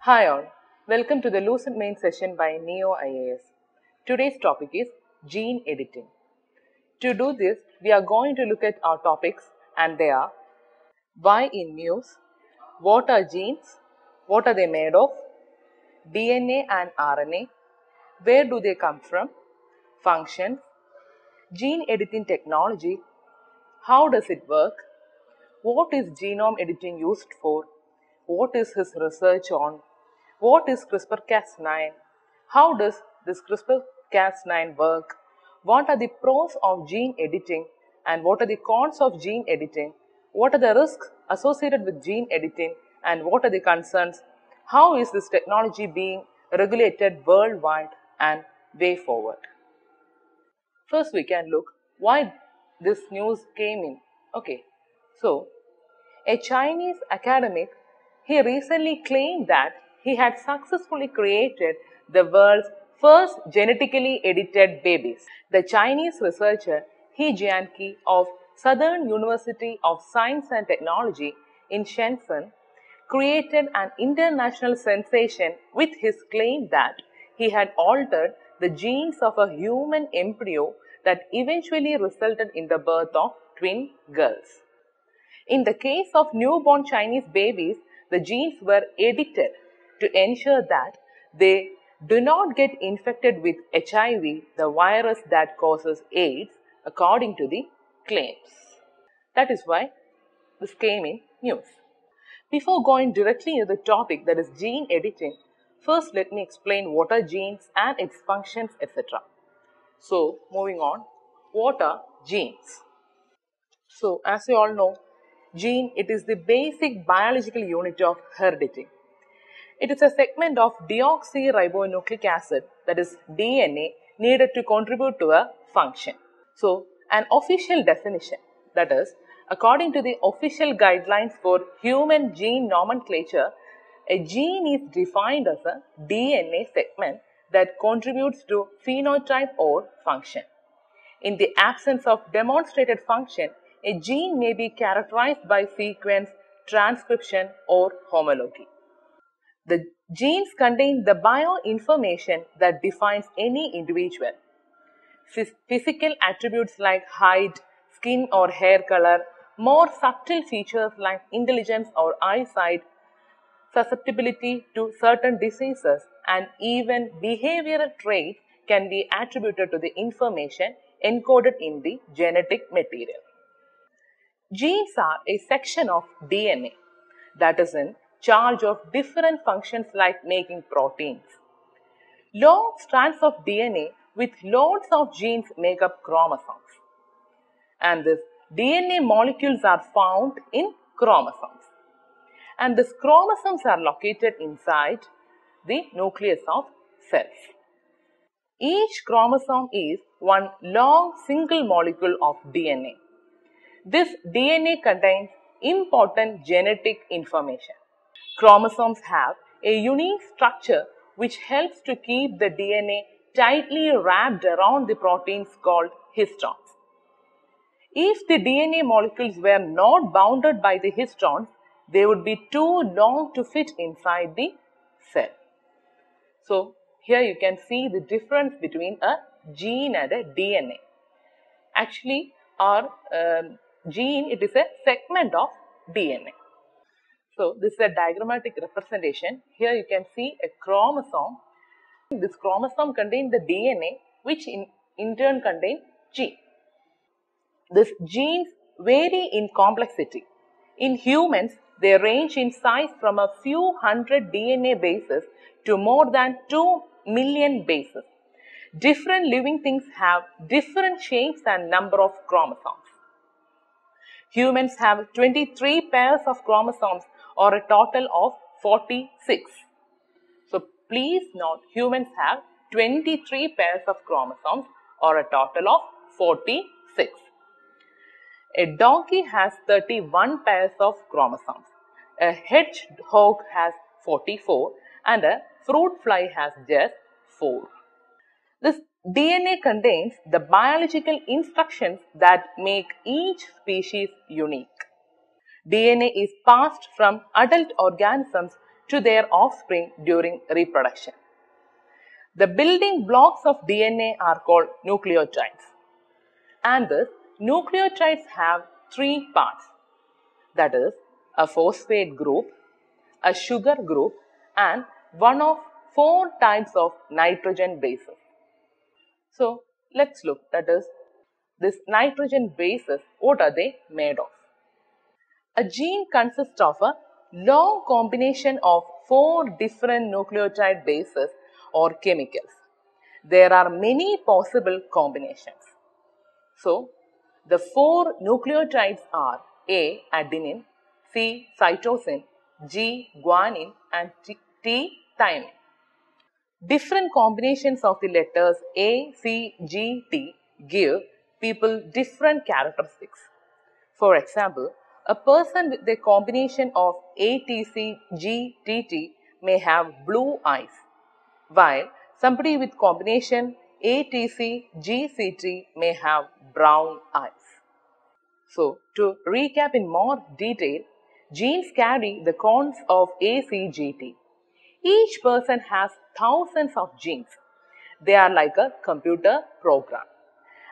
Hi all, welcome to the Lucid main session by Neo IAS. Today's topic is gene editing. To do this, we are going to look at our topics and they are: why in news, what are genes, what are they made of, DNA and RNA, where do they come from, functions, gene editing technology, how does it work, what is genome editing used for, what is his research on, what is CRISPR-Cas9, how does this CRISPR-Cas9 work, what are the pros of gene editing and what are the cons of gene editing, what are the risks associated with gene editing and what are the concerns, how is this technology being regulated worldwide and way forward. First we can look why this news came in. Okay, so a Chinese academic, he recently claimed that he had successfully created the world's first genetically edited babies. The Chinese researcher He Jianqi of Southern University of Science and Technology in Shenzhen created an international sensation with his claim that he had altered the genes of a human embryo that eventually resulted in the birth of twin girls. In the case of newborn Chinese babies, the genes were edited to ensure that they do not get infected with HIV, the virus that causes AIDS, according to the claims. That is why this came in news. Before going directly into the topic, that is gene editing, first let me explain what are genes and its functions, etc. So, moving on, what are genes? So, as you all know, gene, it is the basic biological unit of heredity. It is a segment of deoxyribonucleic acid, that is DNA, needed to contribute to a function. So, an official definition, that is, according to the official guidelines for human gene nomenclature, a gene is defined as a DNA segment that contributes to phenotype or function. In the absence of demonstrated function, a gene may be characterized by sequence, transcription, or homology. The genes contain the bioinformation that defines any individual. Physical attributes like height, skin or hair color, more subtle features like intelligence or eyesight, susceptibility to certain diseases, and even behavioral traits can be attributed to the information encoded in the genetic material. Genes are a section of DNA that is in charge of different functions like making proteins. Long strands of DNA with loads of genes make up chromosomes. And these DNA molecules are found in chromosomes. And these chromosomes are located inside the nucleus of cells. Each chromosome is one long single molecule of DNA. This DNA contains important genetic information. Chromosomes have a unique structure which helps to keep the DNA tightly wrapped around the proteins called histones. If the DNA molecules were not bounded by the histones, they would be too long to fit inside the cell. So, here you can see the difference between a gene and a DNA. Actually, our gene, it is a segment of DNA. So, this is a diagrammatic representation. Here you can see a chromosome. This chromosome contains the DNA, which in turn contains gene. These genes vary in complexity. In humans, they range in size from a few hundred DNA bases to more than 2 million bases. Different living things have different shapes and number of chromosomes. Humans have 23 pairs of chromosomes or a total of 46. So, please note, humans have 23 pairs of chromosomes or a total of 46. A donkey has 31 pairs of chromosomes. A hedgehog has 44 and a fruit fly has just 4. This DNA contains the biological instructions that make each species unique. DNA is passed from adult organisms to their offspring during reproduction. The building blocks of DNA are called nucleotides. And thus, nucleotides have three parts, that is, a phosphate group, a sugar group, and one of four types of nitrogen bases. So, let's look, that is, this nitrogen bases, what are they made of? A gene consists of a long combination of four different nucleotide bases or chemicals. There are many possible combinations. So, the four nucleotides are A. adenine, C. cytosine, G. guanine, and T. thymine. Different combinations of the letters A, C, G, T give people different characteristics. For example, a person with the combination of ATCGTT may have blue eyes, while somebody with combination ATCGCT may have brown eyes. So, to recap in more detail, genes carry the codes of ACGT. Each person has thousands of genes. They are like a computer program,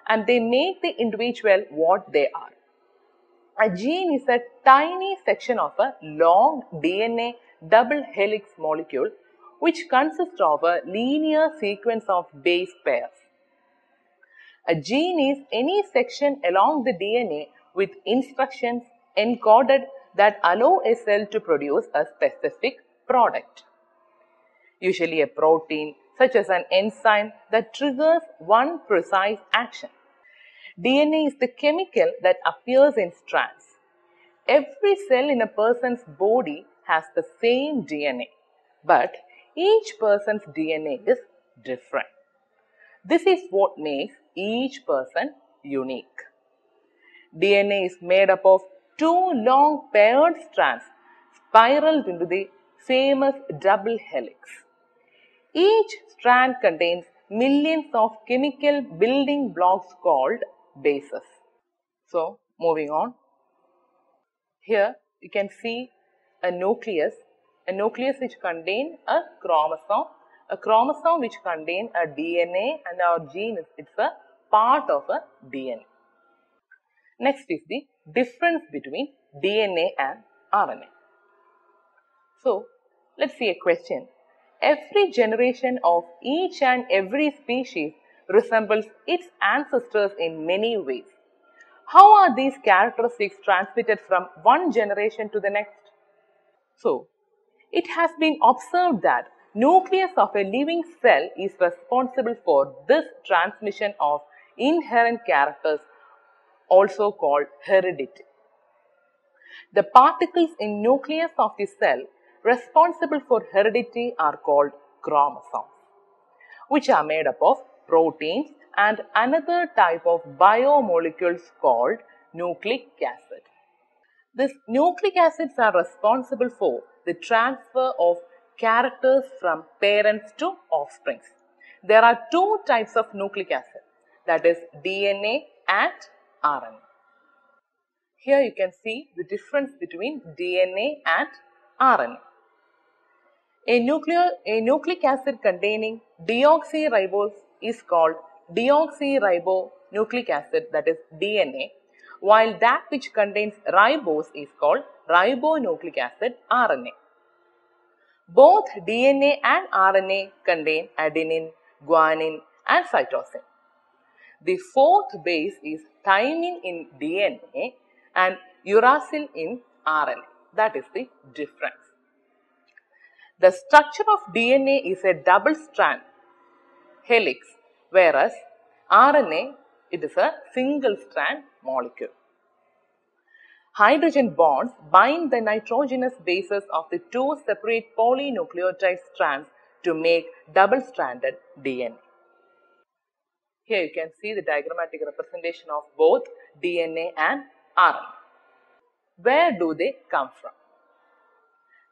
and they make the individual what they are. A gene is a tiny section of a long DNA double helix molecule which consists of a linear sequence of base pairs. A gene is any section along the DNA with instructions encoded that allow a cell to produce a specific product. Usually a protein such as an enzyme that triggers one precise action. DNA is the chemical that appears in strands. Every cell in a person's body has the same DNA, but each person's DNA is different. This is what makes each person unique. DNA is made up of two long paired strands spiraled into the famous double helix. Each strand contains millions of chemical building blocks called bases. So, moving on. Here you can see a nucleus which contains a chromosome which contains a DNA, and our gene it's a part of a DNA. Next is the difference between DNA and RNA. So, let's see a question. Every generation of each and every species resembles its ancestors in many ways. How are these characteristics transmitted from one generation to the next? So, it has been observed that nucleus of a living cell is responsible for this transmission of inherent characters, also called heredity. The particles in nucleus of the cell responsible for heredity are called chromosomes, which are made up of proteins and another type of biomolecules called nucleic acid. These nucleic acids are responsible for the transfer of characters from parents to offspring. There are two types of nucleic acid, that is DNA and RNA. Here you can see the difference between DNA and RNA. A nucleic acid containing deoxyribose is called deoxyribonucleic acid, that is DNA, while that which contains ribose is called ribonucleic acid, RNA. Both DNA and RNA contain adenine, guanine and cytosine. The fourth base is thymine in DNA and uracil in RNA. That is the difference. The structure of DNA is a double strand helix, whereas RNA it is a single strand molecule. Hydrogen bonds bind the nitrogenous bases of the two separate polynucleotide strands to make double-stranded DNA. Here you can see the diagrammatic representation of both DNA and RNA. Where do they come from?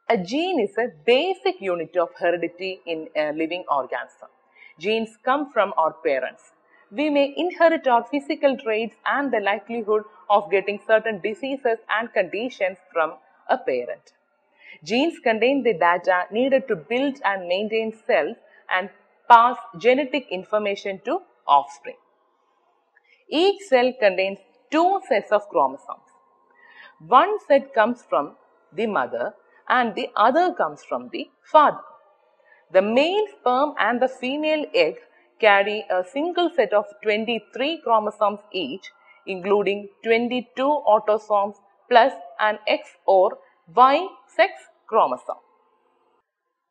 A gene is a basic unit of heredity in a living organism. Genes come from our parents. We may inherit our physical traits and the likelihood of getting certain diseases and conditions from a parent. Genes contain the data needed to build and maintain cells and pass genetic information to offspring. Each cell contains two sets of chromosomes. One set comes from the mother and the other comes from the father. The male sperm and the female egg carry a single set of 23 chromosomes each, including 22 autosomes plus an X or Y sex chromosome.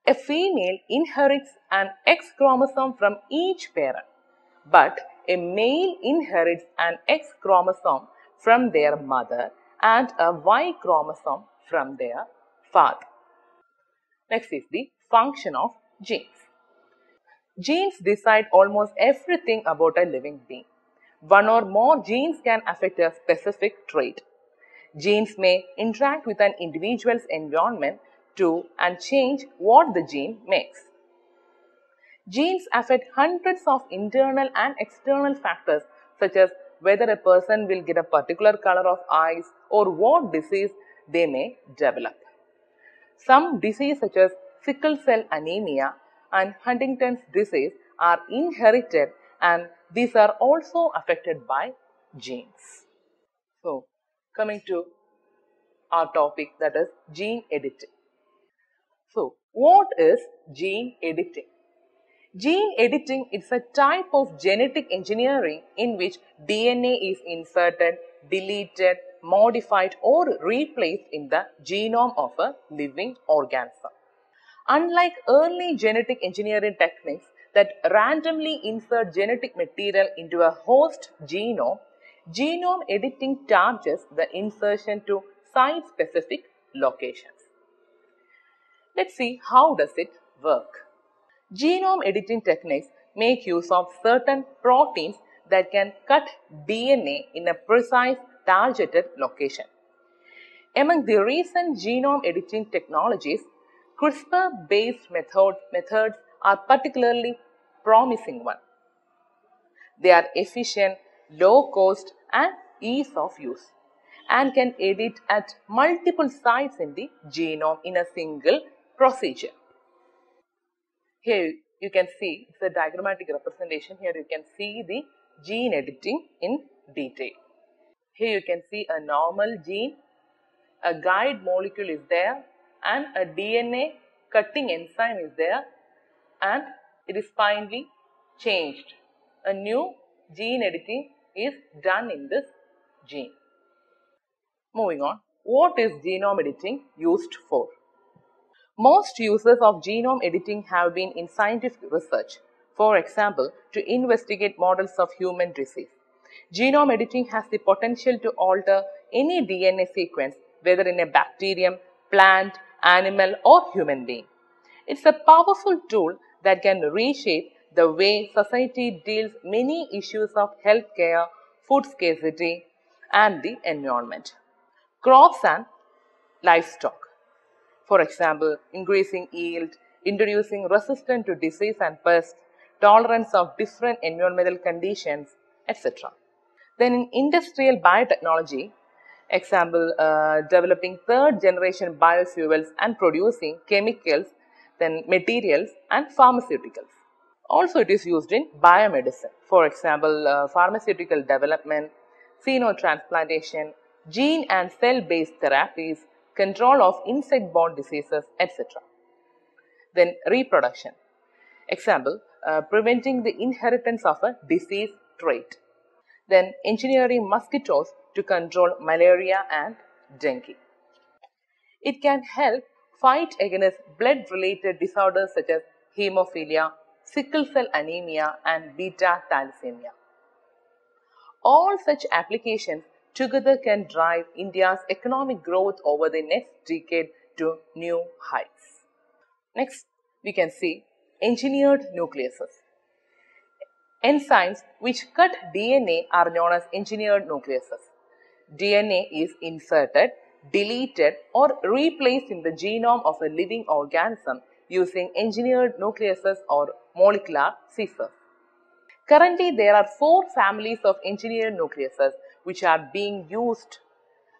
A female inherits an X chromosome from each parent, but a male inherits an X chromosome from their mother and a Y chromosome from their father. Next is the function of genes. Genes decide almost everything about a living being. One or more genes can affect a specific trait. Genes may interact with an individual's environment to and change what the gene makes. Genes affect hundreds of internal and external factors such as whether a person will get a particular color of eyes or what disease they may develop. Some diseases such as sickle cell anemia and Huntington's disease are inherited, and these are also affected by genes. So, coming to our topic, that is gene editing. So, what is gene editing? Gene editing is a type of genetic engineering in which DNA is inserted, deleted, modified or replaced in the genome of a living organism. Unlike early genetic engineering techniques that randomly insert genetic material into a host genome, genome editing targets the insertion to site-specific locations. Let's see how does it work. Genome editing techniques make use of certain proteins that can cut DNA in a precise targeted location. Among the recent genome editing technologies, CRISPR-based methods are particularly promising one. They are efficient, low cost and ease of use and can edit at multiple sites in the genome in a single procedure. Here you can see, it's a diagrammatic representation. Here you can see the gene editing in detail. Here you can see a normal gene, a guide molecule is there and a DNA cutting enzyme is there and it is finally changed. A new gene editing is done in this gene. Moving on, what is genome editing used for? Most uses of genome editing have been in scientific research, for example, to investigate models of human disease. Genome editing has the potential to alter any DNA sequence, whether in a bacterium, plant, animal or human being. It's a powerful tool that can reshape the way society deals many issues of healthcare, food scarcity and the environment. Crops and livestock. For example, increasing yield, introducing resistance to disease and pests, tolerance of different environmental conditions, etc. Then in industrial biotechnology, example, developing third generation biofuels and producing chemicals, then materials and pharmaceuticals. Also it is used in biomedicine. For example, pharmaceutical development, xenotransplantation, gene and cell based therapies, control of insect-borne diseases, etc. Then reproduction. Example, preventing the inheritance of a disease trait. Then engineering mosquitoes to control malaria and dengue. It can help fight against blood-related disorders such as hemophilia, sickle cell anemia and beta thalassemia. All such applications together can drive India's economic growth over the next decade to new heights. Next, we can see engineered nucleases. Enzymes which cut DNA are known as engineered nucleases. DNA is inserted, deleted or replaced in the genome of a living organism using engineered nucleases or molecular scissors. Currently, there are 4 families of engineered nucleases which are being used,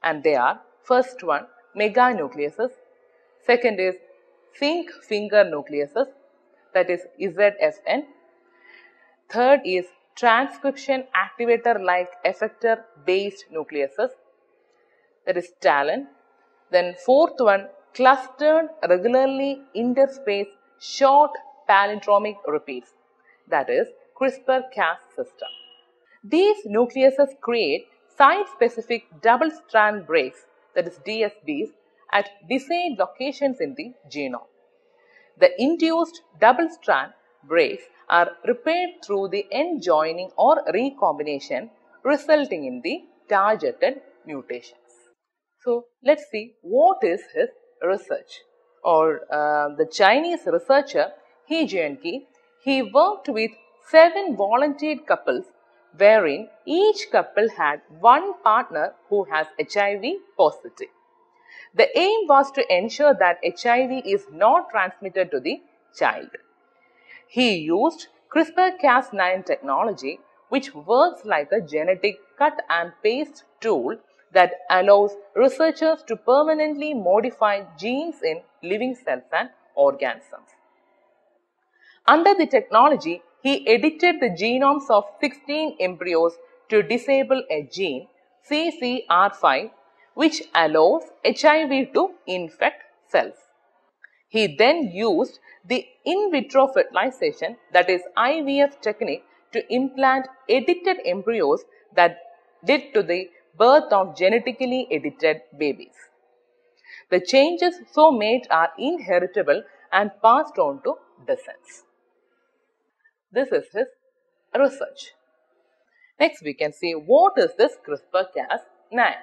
and they are: first one, meganucleases, Second is zinc finger nucleases, that is ZFN. Third is transcription activator like effector based nucleases, that is TALEN. Then fourth one, clustered regularly interspaced short palindromic repeats, that is CRISPR-Cas system. These nucleases create site-specific double-strand breaks, that is DSBs, at desired locations in the genome. The induced double-strand breaks are repaired through the end joining or recombination, resulting in the targeted mutations. So, let's see what is his research. The Chinese researcher He Jianqi, he worked with 7 volunteered couples wherein each couple had one partner who has HIV positive. The aim was to ensure that HIV is not transmitted to the child. He used CRISPR-Cas9 technology, which works like a genetic cut and paste tool that allows researchers to permanently modify genes in living cells and organisms. Under the technology, he edited the genomes of 16 embryos to disable a gene, CCR5, which allows HIV to infect cells. He then used the in vitro fertilization, that is IVF technique, to implant edited embryos that led to the birth of genetically edited babies. The changes so made are inheritable and passed on to descendants. This is his research. Next, we can see what is this CRISPR-Cas9.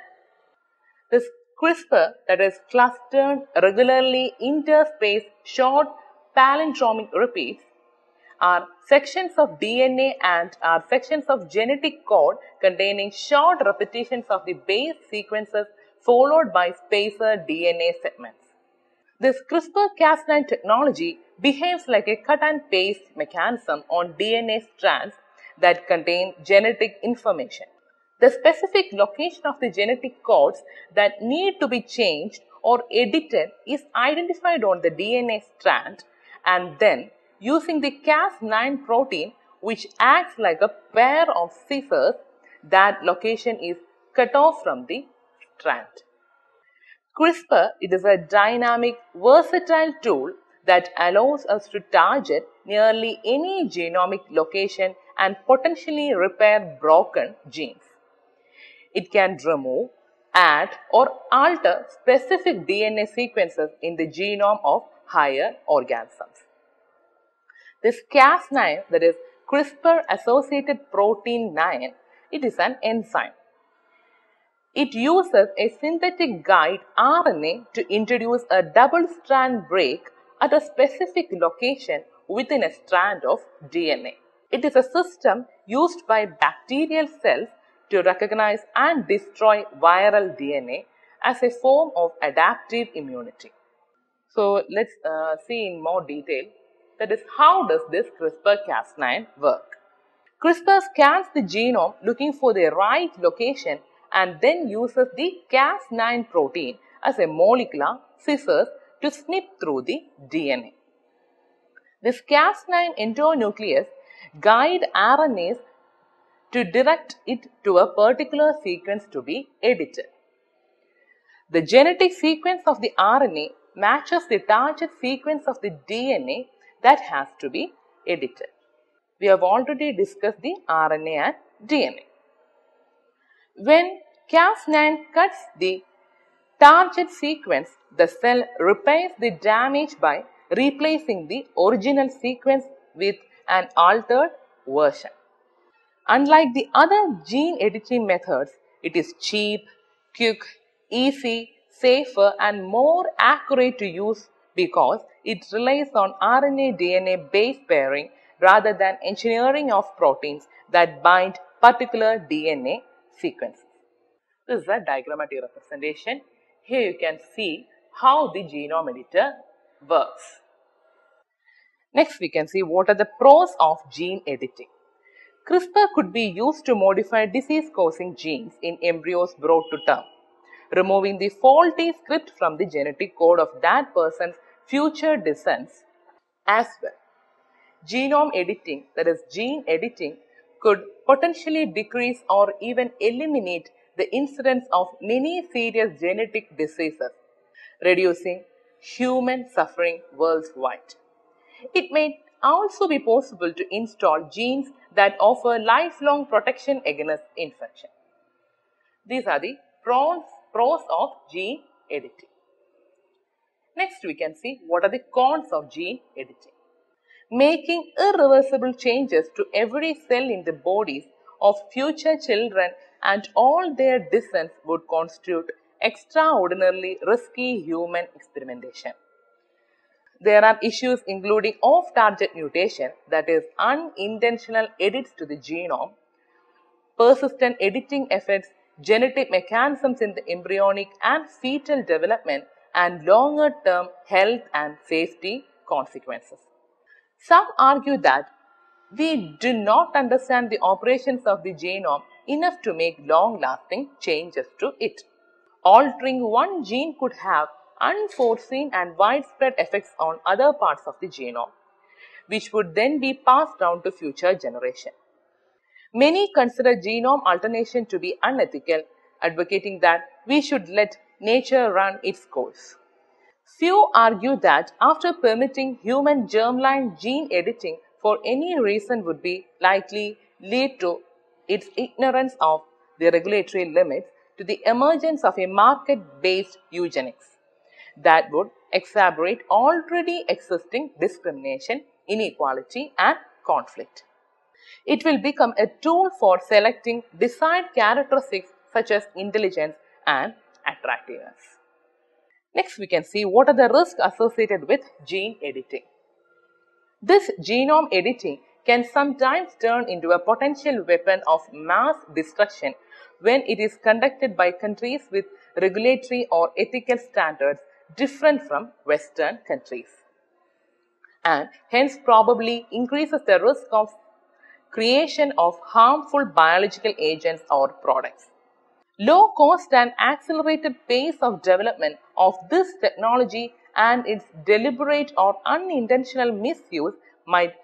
This CRISPR, that is clustered regularly interspaced short palindromic repeats, are sections of DNA and are sections of genetic code containing short repetitions of the base sequences followed by spacer DNA segments. This CRISPR-Cas9 technology behaves like a cut and paste mechanism on DNA strands that contain genetic information. The specific location of the genetic codes that need to be changed or edited is identified on the DNA strand, and then using the Cas9 protein, which acts like a pair of scissors, that location is cut off from the strand. CRISPR, it is a dynamic, versatile tool that allows us to target nearly any genomic location and potentially repair broken genes. It can remove, add or alter specific DNA sequences in the genome of higher organisms. This Cas9, that is CRISPR-associated protein 9, it is an enzyme. It uses a synthetic guide RNA to introduce a double-strand break at a specific location within a strand of DNA. It is a system used by bacterial cells to recognize and destroy viral DNA as a form of adaptive immunity. So, let's see in more detail, that is, how does this CRISPR-Cas9 work? CRISPR scans the genome looking for the right location and then uses the Cas9 protein as a molecular scissors to snip through the DNA. This Cas9 endonuclease guide RNAs to direct it to a particular sequence to be edited. The genetic sequence of the RNA matches the target sequence of the DNA that has to be edited. We have already discussed the RNA and DNA. When Cas9 cuts the target sequence, the cell repairs the damage by replacing the original sequence with an altered version. Unlike the other gene editing methods, it is cheap, quick, easy, safer and more accurate to use because it relies on RNA-DNA base pairing rather than engineering of proteins that bind particular DNA sequences. This is a diagrammatic representation. Here you can see how the genome editor works. Next, we can see what are the pros of gene editing. CRISPR could be used to modify disease-causing genes in embryos brought to term. removing the faulty script from the genetic code of that person's future descendants as well. Genome editing, that is gene editing, could potentially decrease or even eliminate the incidence of many serious genetic diseases, reducing human suffering worldwide. It may also be possible to install genes that offer lifelong protection against infection. These are the pros of gene editing. Next, we can see what are the cons of gene editing. Making irreversible changes to every cell in the bodies of future children and all their descendants would constitute extraordinarily risky human experimentation. There are issues including off-target mutation, that is unintentional edits to the genome, persistent editing affects genetic mechanisms in the embryonic and fetal development, and longer-term health and safety consequences. Some argue that we do not understand the operations of the genome enough to make long-lasting changes to it. Altering one gene could have unforeseen and widespread effects on other parts of the genome, which would then be passed down to future generations. Many consider genome alternation to be unethical, advocating that we should let nature run its course. Few argue that after permitting human germline gene editing for any reason would be likely lead to its ignorance of the regulatory limits to the emergence of a market-based eugenics that would exacerbate already existing discrimination, inequality and conflict. It will become a tool for selecting desired characteristics such as intelligence and attractiveness. Next, we can see what are the risks associated with gene editing. This genome editing can sometimes turn into a potential weapon of mass destruction when it is conducted by countries with regulatory or ethical standards different from Western countries, and hence probably increases the risk of creation of harmful biological agents or products. Low cost and accelerated pace of development of this technology and its deliberate or unintentional misuse might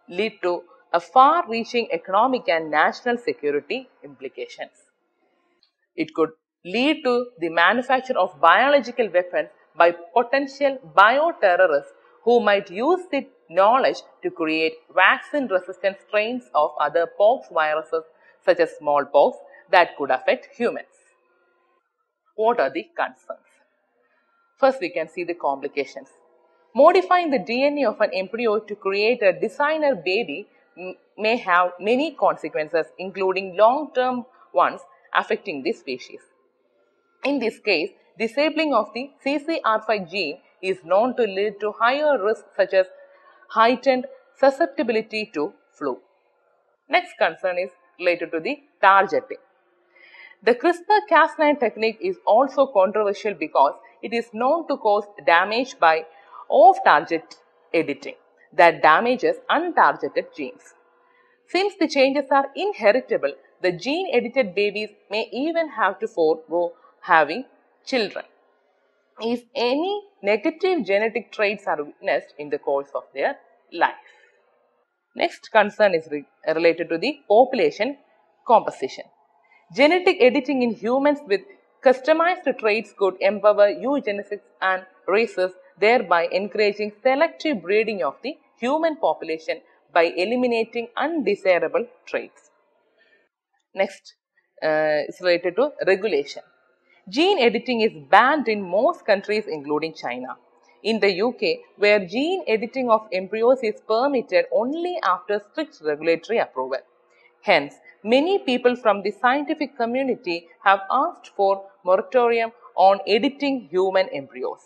lead to a far-reaching economic and national security implications. It could lead to the manufacture of biological weapons by potential bioterrorists who might use the knowledge to create vaccine-resistant strains of other pox viruses such as smallpox that could affect humans. What are the concerns? First, we can see the complications. Modifying the DNA of an embryo to create a designer baby may have many consequences, including long-term ones affecting the species. In this case, disabling of the CCR5 gene is known to lead to higher risks such as heightened susceptibility to flu. Next concern is related to the targeting. The CRISPR-Cas9 technique is also controversial because it is known to cause damage by off-target editing that damages untargeted genes. Since the changes are inheritable, the gene-edited babies may even have to forego having children if any negative genetic traits are witnessed in the course of their life. Next concern is related to the population composition. Genetic editing in humans with customized traits could empower eugenicists and races, thereby encouraging selective breeding of the human population by eliminating undesirable traits. Next is related to regulation. Gene editing is banned in most countries including China. In the UK, where gene editing of embryos is permitted only after strict regulatory approval. Hence, many people from the scientific community have asked for moratorium on editing human embryos.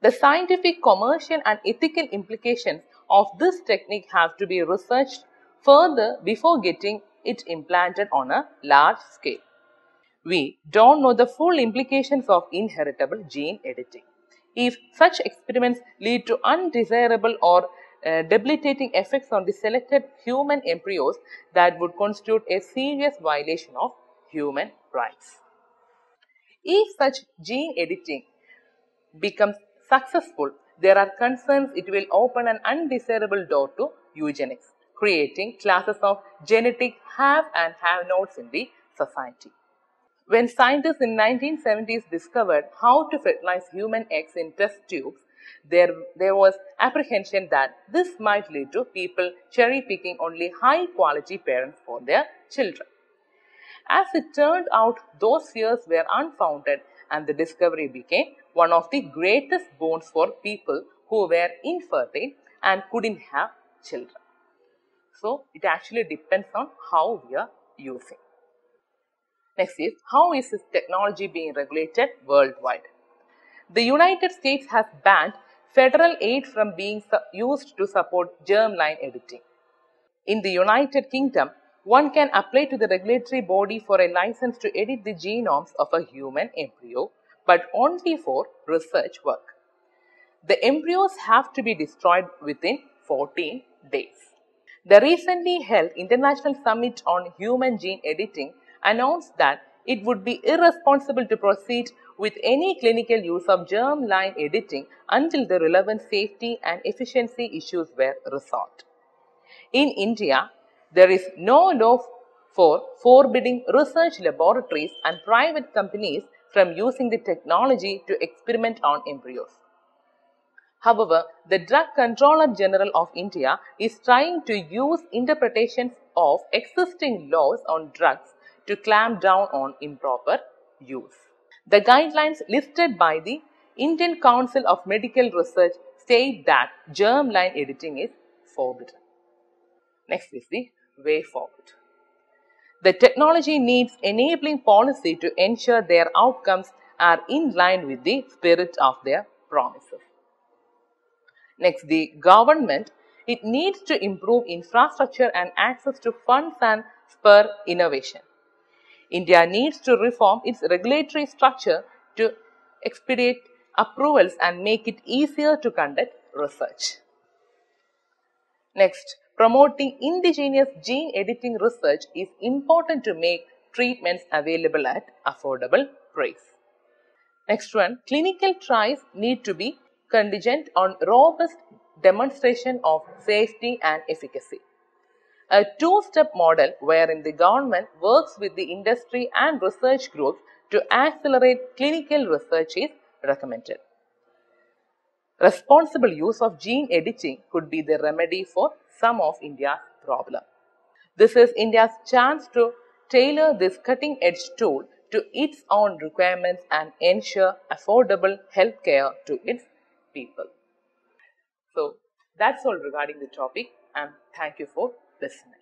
The scientific, commercial and ethical implications of this technique have to be researched further before getting it implanted on a large scale. We don't know the full implications of inheritable gene editing. If such experiments lead to undesirable or debilitating effects on the selected human embryos, that would constitute a serious violation of human rights. If such gene editing becomes successful, there are concerns it will open an undesirable door to eugenics, creating classes of genetic have and have-nots in the society. When scientists in 1970s discovered how to fertilize human eggs in test tubes, there was apprehension that this might lead to people cherry-picking only high-quality parents for their children. As it turned out, those fears were unfounded and the discovery became one of the greatest boons for people who were infertile and couldn't have children. So, it actually depends on how we are using. Next is, how is this technology being regulated worldwide? The United States has banned federal aid from being used to support germline editing. In the United Kingdom, one can apply to the regulatory body for a license to edit the genomes of a human embryo, but only for research work. The embryos have to be destroyed within 14 days. The recently held International Summit on Human Gene Editing announced that it would be irresponsible to proceed with any clinical use of germline editing until the relevant safety and efficiency issues were resolved. In India, there is no law for forbidding research laboratories and private companies from using the technology to experiment on embryos. However, the Drug Controller General of India is trying to use interpretations of existing laws on drugs to clamp down on improper use. The guidelines listed by the Indian Council of Medical Research state that germline editing is forbidden. Next is the way forward. The technology needs enabling policy to ensure their outcomes are in line with the spirit of their promises. Next, the government, it needs to improve infrastructure and access to funds and spur innovation. India needs to reform its regulatory structure to expedite approvals and make it easier to conduct research. Next, promoting indigenous gene editing research is important to make treatments available at affordable price. Next one, clinical trials need to be contingent on robust demonstration of safety and efficacy. A two-step model wherein the government works with the industry and research groups to accelerate clinical research is recommended. Responsible use of gene editing could be the remedy for some of India's problems. This is India's chance to tailor this cutting-edge tool to its own requirements and ensure affordable healthcare to its people. So, that's all regarding the topic, and thank you for listening.